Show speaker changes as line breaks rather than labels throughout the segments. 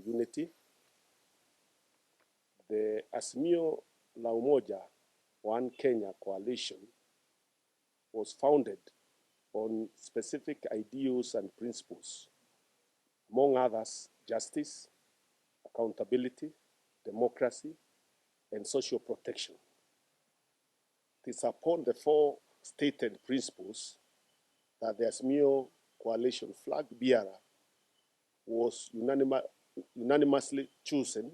Unity. The Azimio la Umoja, One Kenya coalition was founded on specific ideals and principles, among others, justice, accountability, democracy, and social protection. It is upon the four stated principles that the Azimio coalition flag bearer was unanimously chosen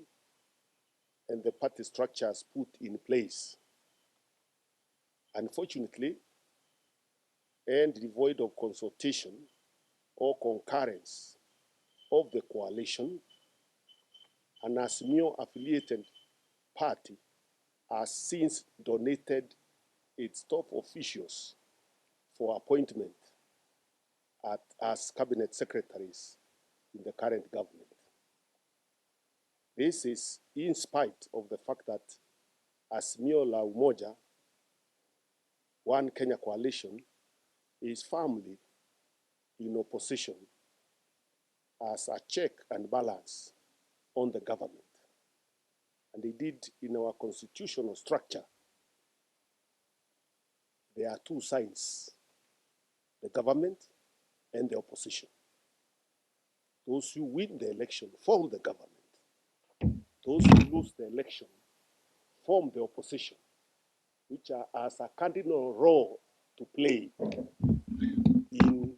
and the party structures put in place. Unfortunately, and devoid of consultation or concurrence of the coalition, an Azimio affiliated party has since donated its top officials for appointment as cabinet secretaries in the current government. This is in spite of the fact that Azimio la Umoja, One Kenya coalition, is firmly in opposition as a check and balance on the government. And indeed, in our constitutional structure, there are two sides, the government and the opposition. Those who win the election form the government. Those who lose the election form the opposition, which has a cardinal role to play in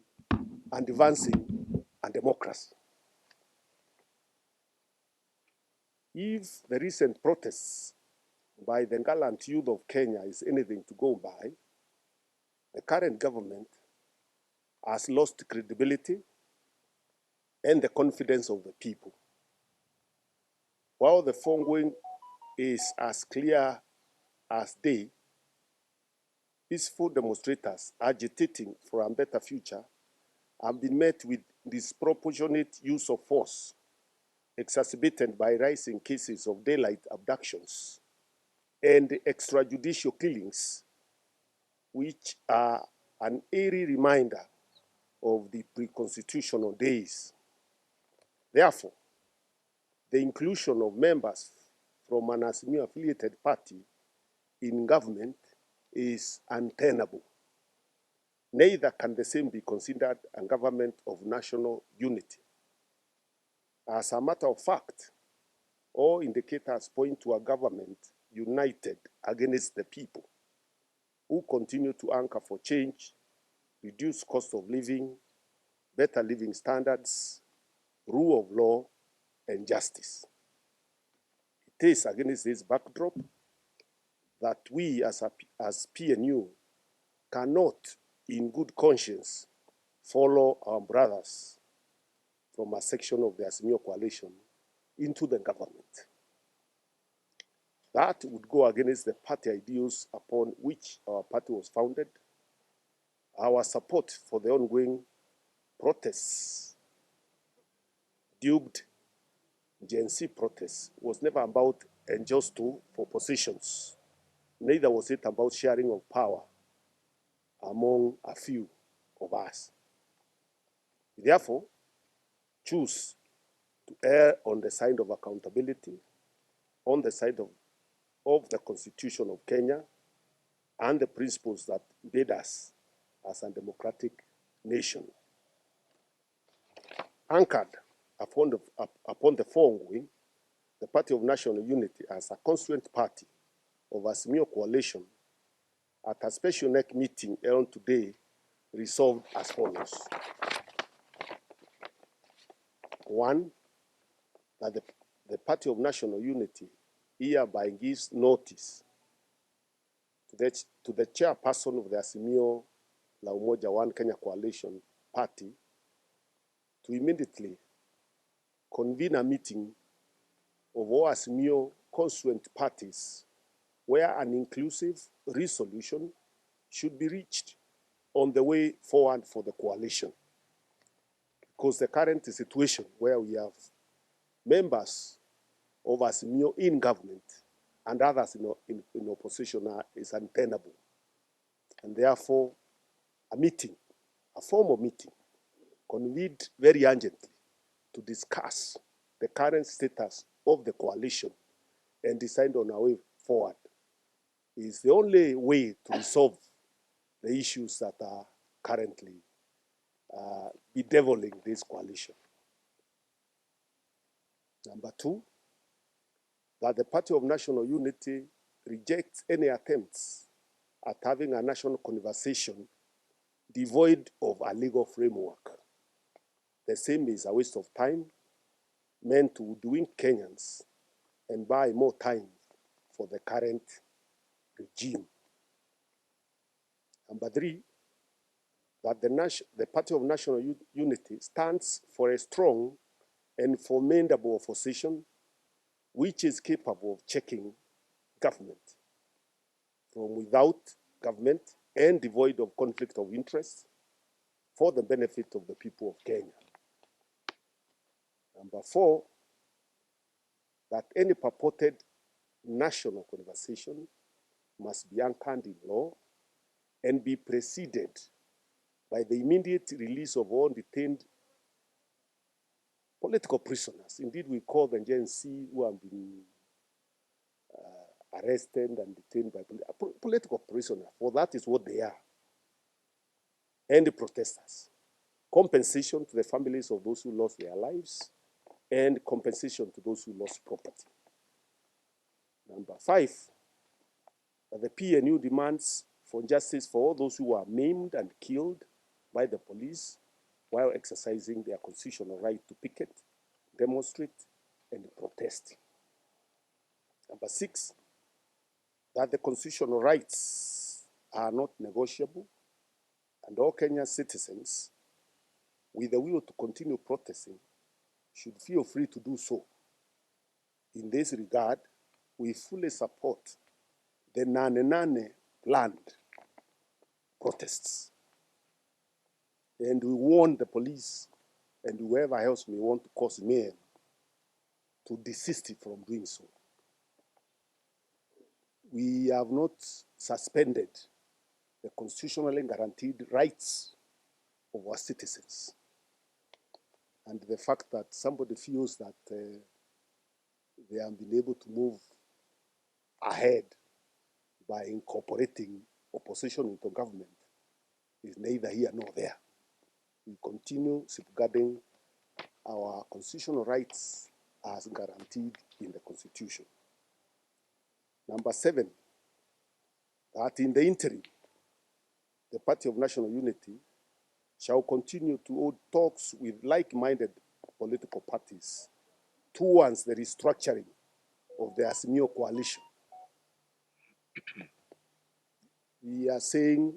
advancing a democracy. If the recent protests by the gallant youth of Kenya is anything to go by, the current government has lost credibility and the confidence of the people. While the foregoing is as clear as day, peaceful demonstrators agitating for a better future have been met with disproportionate use of force, exacerbated by rising cases of daylight abductions and extrajudicial killings, which are an eerie reminder of the pre-constitutional days. Therefore, the inclusion of members from an Azimio-affiliated party in government is untenable. Neither can the same be considered a government of national unity. As a matter of fact, all indicators point to a government united against the people, who continue to anchor for change, reduced cost of living, better living standards, rule of law, and justice. It is against this backdrop that we as PNU cannot, in good conscience, follow our brothers from a section of the Azimio coalition into the government. That would go against the party ideals upon which our party was founded. Our support for the ongoing protests, dubbed Gen Z protests, was never about and just for positions. Neither was it about sharing of power among a few of us. We therefore choose to err on the side of accountability, on the side of the Constitution of Kenya, and the principles that bid us as a democratic nation. Anchored upon the foregoing, the Party of National Unity, as a constituent party of Azimio coalition, at a special NEC meeting held today, resolved as follows. One, that the Party of National Unity hereby gives notice to the chairperson of the Azimio la Umoja One Kenya Coalition Party to immediately convene a meeting of all Azimio constituent parties where an inclusive resolution should be reached on the way forward for the coalition. Because the current situation where we have members of Azimio in government and others in opposition is untenable. And therefore, a formal meeting, convened very urgently to discuss the current status of the coalition and decide on our way forward is the only way to resolve the issues that are currently bedeviling this coalition. Number two, that the Party of National Unity rejects any attempts at having a national conversation devoid of a legal framework. The same is a waste of time meant to outdo Kenyans and buy more time for the current regime. Number three, that the Party of National Unity stands for a strong and formidable opposition which is capable of checking government from without government and devoid of conflict of interest for the benefit of the people of Kenya. Number four, that any purported national conversation must be anchored in law and be preceded by the immediate release of all detained political prisoners. Indeed, we call them Gen Z who have been arrested and detained by political prisoners, for that is what they are. And the protesters. Compensation to the families of those who lost their lives and compensation to those who lost property. Number five, that the PNU demands for justice for all those who were maimed and killed by the police while exercising their constitutional right to picket, demonstrate, and protest. Number six, that the constitutional rights are not negotiable and all Kenyan citizens with the will to continue protesting should feel free to do so. In this regard, we fully support the Nane planned protests. And we warn the police and whoever else may want to cause mayhem to desist from doing so. We have not suspended the constitutionally guaranteed rights of our citizens. And the fact that somebody feels that they have been able to move ahead by incorporating opposition into government is neither here nor there. We continue safeguarding our constitutional rights as guaranteed in the Constitution. Number seven, that in the interim, the Party of National Unity shall continue to hold talks with like-minded political parties towards the restructuring of the Azimio coalition. We are saying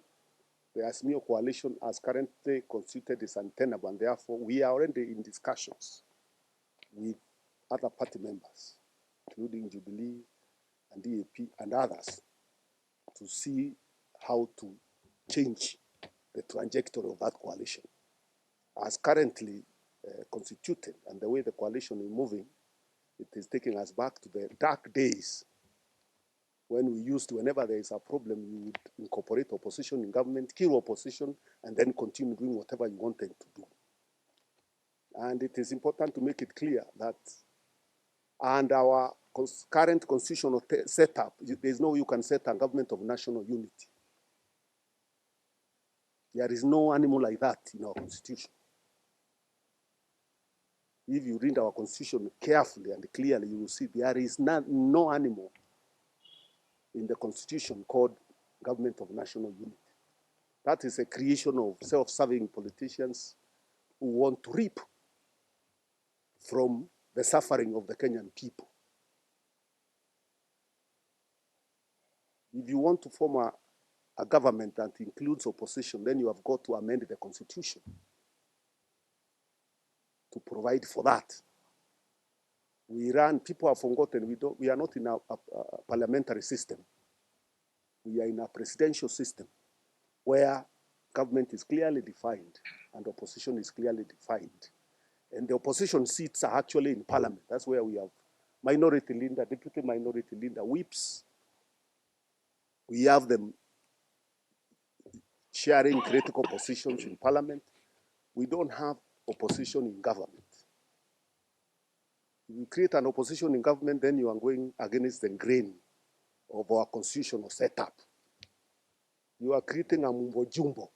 the Azimio coalition as currently constituted is untenable, and therefore we are already in discussions with other party members, including Jubilee and DAP and others, to see how to change the trajectory of that coalition. As currently constituted and the way the coalition is moving, it is taking us back to the dark days when we used to, whenever there is a problem, you would incorporate opposition in government, kill opposition, and then continue doing whatever you wanted to do. And it is important to make it clear that and our current constitutional setup, there is no way you can set a government of national unity. There is no animal like that in our constitution. If you read our constitution carefully and clearly, you will see there is no animal in the constitution called government of national unity. That is a creation of self-serving politicians who want to reap from the suffering of the Kenyan people. If you want to form a government that includes opposition, then you have got to amend the constitution to provide for that. People have forgotten, we are not in a parliamentary system. We are in a presidential system where government is clearly defined and opposition is clearly defined. And the opposition seats are actually in parliament. That's where we have minority leader, deputy minority leader, whips. We have them sharing critical positions in parliament. We don't have opposition in government. If you create an opposition in government, then you are going against the grain of our constitutional setup. You are creating a mumbo jumbo.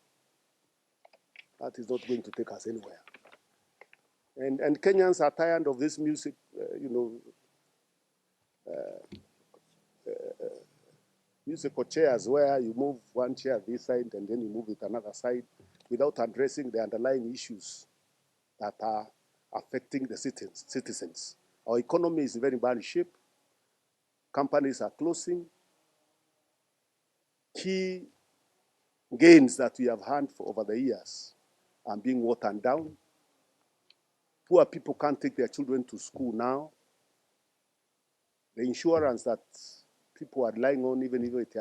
That is not going to take us anywhere. And Kenyans are tired of this music, musical chairs where you move one chair this side and then you move it another side without addressing the underlying issues that are affecting the citizens. Our economy is in very bad shape. Companies are closing. Key gains that we have had for over the years are being watered down. Poor people can't take their children to school now. The insurance that people are relying on, even if it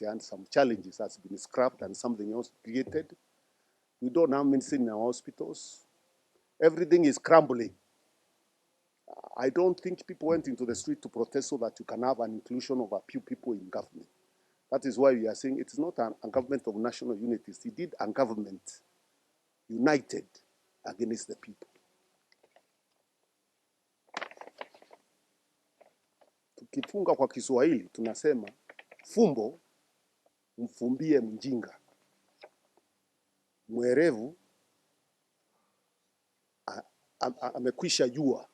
had some challenges, has been scrapped and something else created. We don't have medicine in our hospitals. Everything is crumbling. I don't think people went into the street to protest so that you can have an inclusion of a few people in government. That is why we are saying it is not a government of national unity. It's indeed a government united against the people. Tukifunga kwa Kiswahili tunasema fumbo mfumbie mjinga, mwerevu amekwisha jua